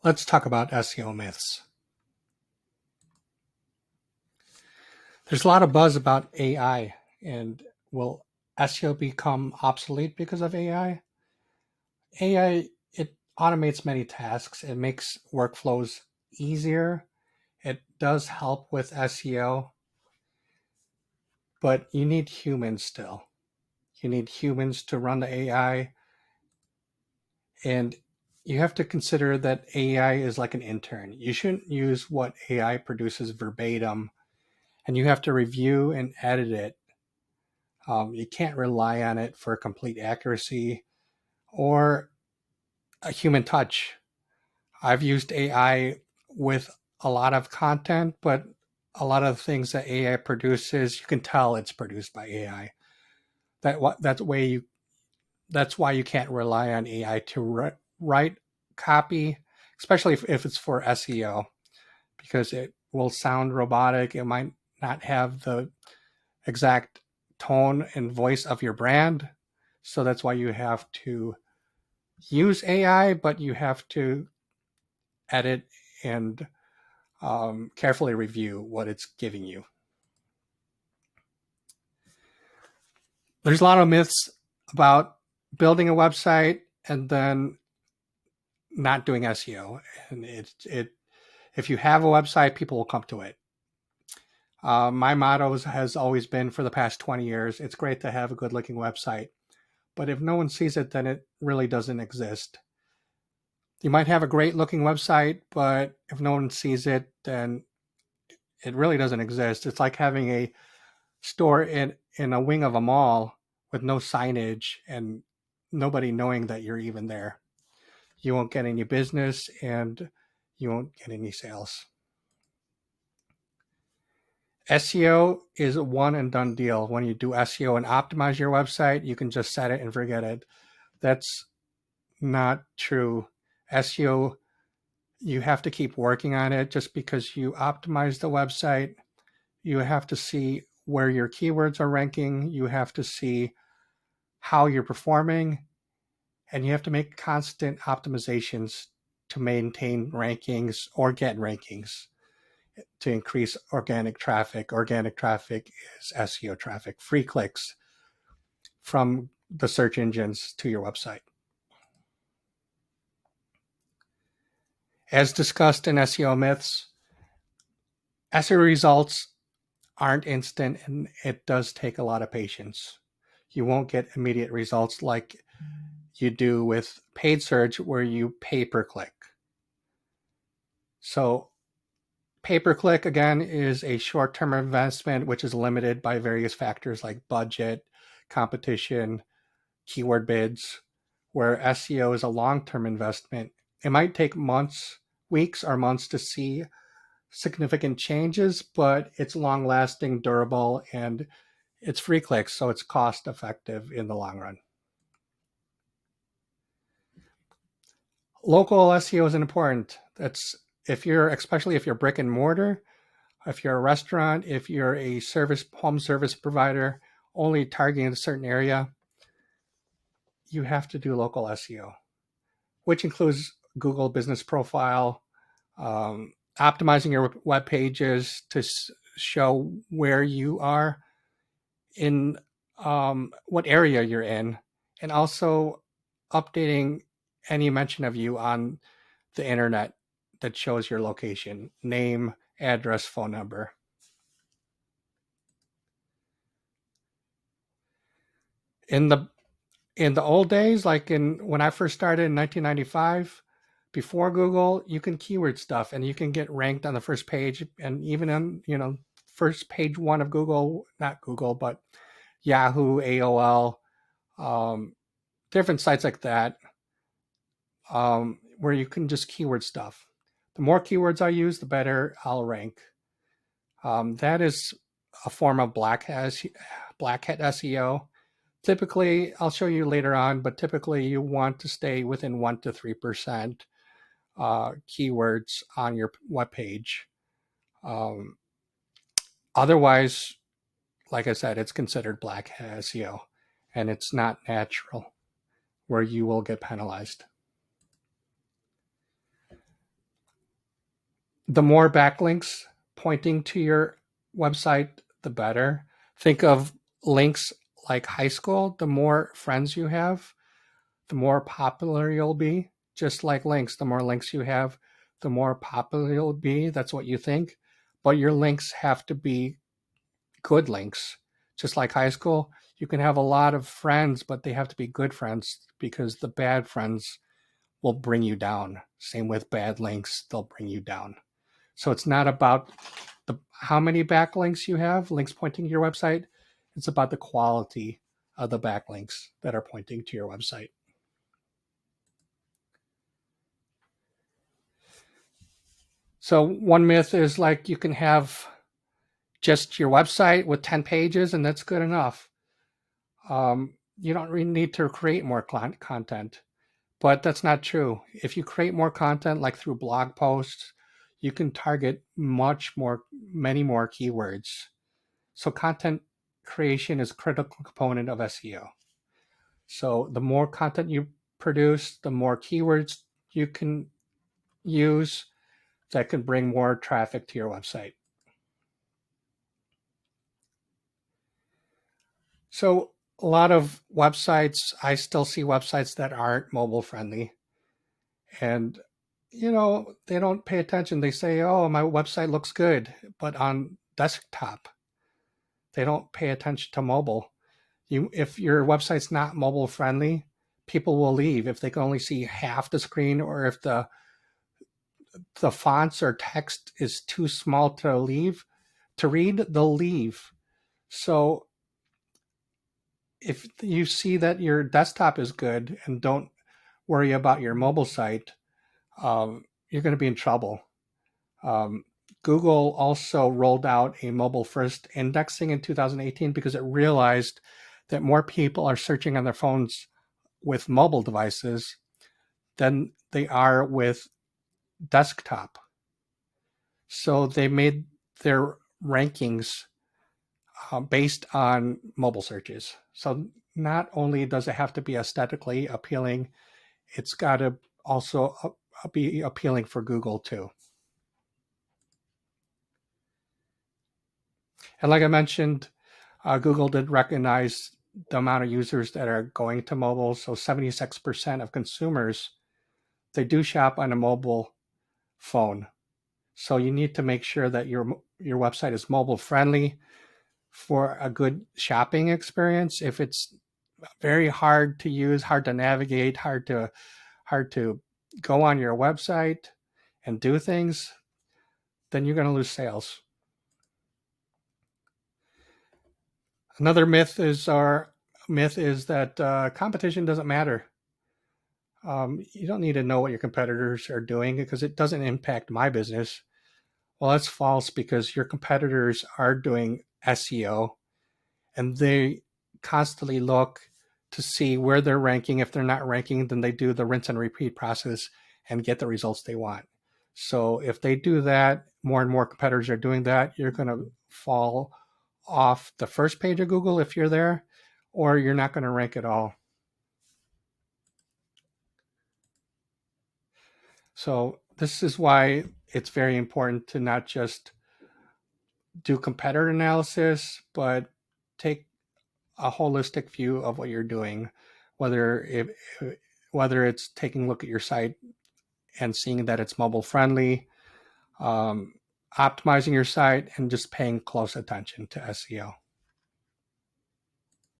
Let's talk about SEO myths. There's a lot of buzz about AI, and will SEO become obsolete because of AI? AI, it automates many tasks. It makes workflows easier. It does help with SEO, but you need humans still. You need humans to run the AI, and you have to consider that AI is like an intern. You shouldn't use what AI produces verbatim, and you have to review and edit it. You can't rely on it for complete accuracy or a human touch. I've used AI with a lot of content, but a lot of things that AI produces, you can tell it's produced by AI. That's why you can't rely on AI to write copy, especially if it's for SEO, because it will sound robotic. It might not have the exact tone and voice of your brand. So that's why you have to use AI, but you have to edit and carefully review what it's giving you. There's a lot of myths about building a website and then not doing SEO. And if you have a website, people will come to it. My motto has always been for the past 20 years, it's great to have a good looking website, but if no one sees it, then it really doesn't exist. You might have a great looking website, but if no one sees it, then it really doesn't exist. It's like having a store in a wing of a mall with no signage and nobody knowing that you're even there. You won't get any business and you won't get any sales. SEO is a one and done deal. When you do SEO and optimize your website, you can just set it and forget it. That's not true. SEO, you have to keep working on it. Just because you optimize the website, you have to see where your keywords are ranking. You have to see how you're performing, and you have to make constant optimizations to maintain rankings or get rankings to increase organic traffic. Organic traffic is SEO traffic, free clicks from the search engines to your website. As discussed in SEO myths, SEO results aren't instant, and it does take a lot of patience. You won't get immediate results like you do with paid search where you pay per click. So pay per click, again, is a short-term investment which is limited by various factors like budget, competition, keyword bids, where SEO is a long-term investment. It might take months, weeks, or months to see significant changes, but it's long-lasting, durable, and it's free clicks, so it's cost-effective in the long run. Local SEO is important. Especially if you're brick and mortar, if you're a restaurant, if you're a home service provider, only targeting a certain area, you have to do local SEO, which includes Google Business Profile, optimizing your web pages to show where you are in what area you're in, and also updating any mention of you on the internet that shows your location, name, address, phone number. In the old days, like when I first started in 1995, before Google, you can keyword stuff and you can get ranked on the first page, and even on first page one of Google, not Google, but Yahoo, AOL, different sites like that, where you can just keyword stuff. The more keywords I use, the better I'll rank. That is a form of black hat SEO. Typically, I'll show you later on, but typically you want to stay within 1 to 3% keywords on your web page. Otherwise, like I said, it's considered black hat SEO, and it's not natural, where you will get penalized. The more backlinks pointing to your website, the better. Think of links like high school. The more friends you have, the more popular you'll be. Just like links, the more links you have, the more popular you'll be. That's what you think. But your links have to be good links. Just like high school, you can have a lot of friends, but they have to be good friends because the bad friends will bring you down. Same with bad links, they'll bring you down. So it's not about how many backlinks you have, links pointing to your website. It's about the quality of the backlinks that are pointing to your website. So one myth is like you can have just your website with 10 pages and that's good enough. You don't really need to create more content, but that's not true. If you create more content, like through blog posts, you can target many more keywords. So content creation is a critical component of SEO. So the more content you produce, the more keywords you can use that can bring more traffic to your website. So a lot of websites, I still see websites that aren't mobile friendly. And, they don't pay attention. They say, oh, my website looks good. But on desktop, they don't pay attention to mobile. If your website's not mobile friendly, people will leave if they can only see half the screen, or if the fonts or text is too small to read, they'll leave. So if you see that your desktop is good and don't worry about your mobile site, you're going to be in trouble. Um, Google also rolled out a mobile first indexing in 2018 because it realized that more people are searching on their phones with mobile devices than they are with desktop. So they made their rankings based on mobile searches. So not only does it have to be aesthetically appealing, it's got to also be appealing for Google too. And like I mentioned, Google did recognize the amount of users that are going to mobile. So 76% of consumers, they do shop on a mobile phone. So you need to make sure that your website is mobile friendly for a good shopping experience. If it's very hard to use, hard to navigate, hard to go on your website and do things, then you're going to lose sales. Another myth is that competition doesn't matter. You don't need to know what your competitors are doing because it doesn't impact my business. Well, that's false because your competitors are doing SEO and they constantly look to see where they're ranking. If they're not ranking, then they do the rinse and repeat process and get the results they want. So if they do that, more and more competitors are doing that, you're going to fall off the first page of Google if you're there, or you're not going to rank at all. So this is why it's very important to not just do competitor analysis, but take a holistic view of what you're doing, whether it's taking a look at your site and seeing that it's mobile friendly, optimizing your site, and just paying close attention to SEO.